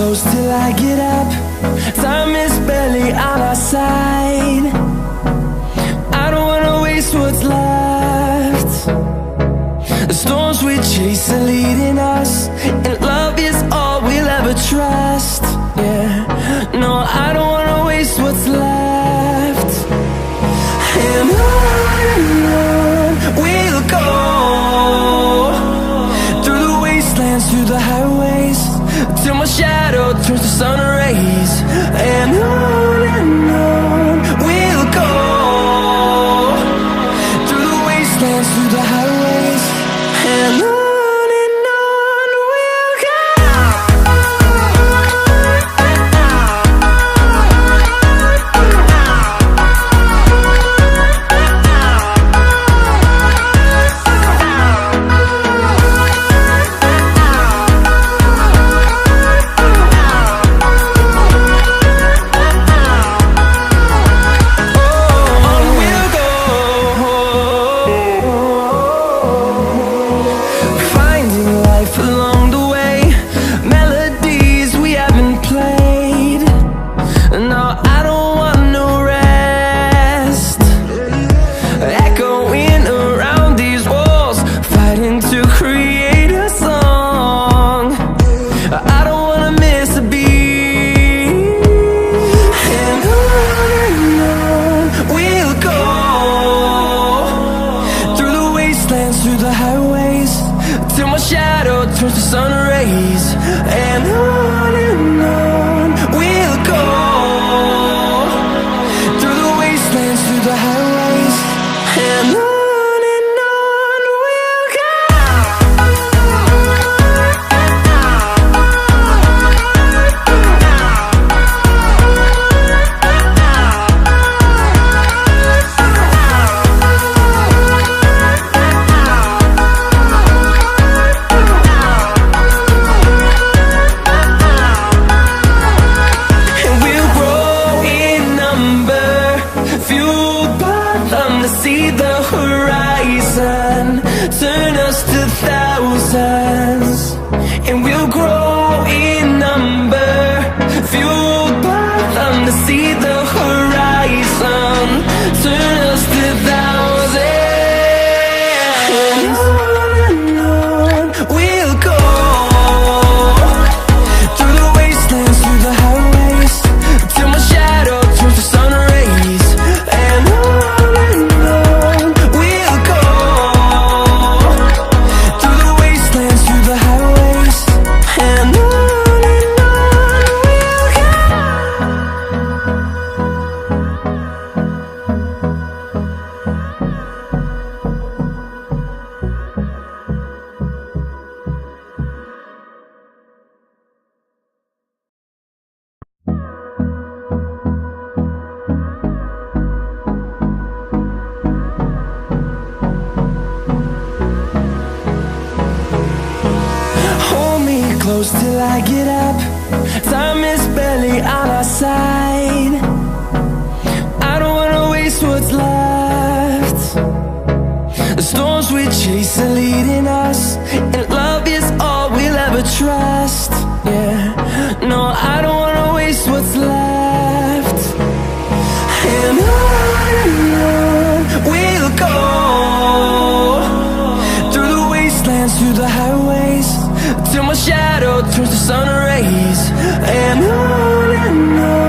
close till I get up. Time is barely on our side. I don't wanna waste what's left. The storms we chase are leading us, and love is all we'll ever trust. Yeah, no, I don't wanna waste what's left. And on we'll go, through the wastelands, through the highways, till my shadow turns to sun rays. And on we'll go, through the wastelands, through the highways, and on we'll go. Through the highways, till my shadow turns to sun rays. And on we'll go, through the wastelands, through the highways, and on we'll go. See the horizon turn us to thousands, and we'll grow in number, fueled by them. To see the horizon turn us to thousands, and on we'll go, through the wastelands, through the highways, till my shadow turns to sun rays. And close till I get up. Time is barely on our side. I don't wanna waste what's left. The storms we chase are leading us, and love is all we'll ever trust. Yeah, no, I don't wanna waste what's left. And on we'll go, through the wastelands, through the highways, till my shadow turns to sun rays. And on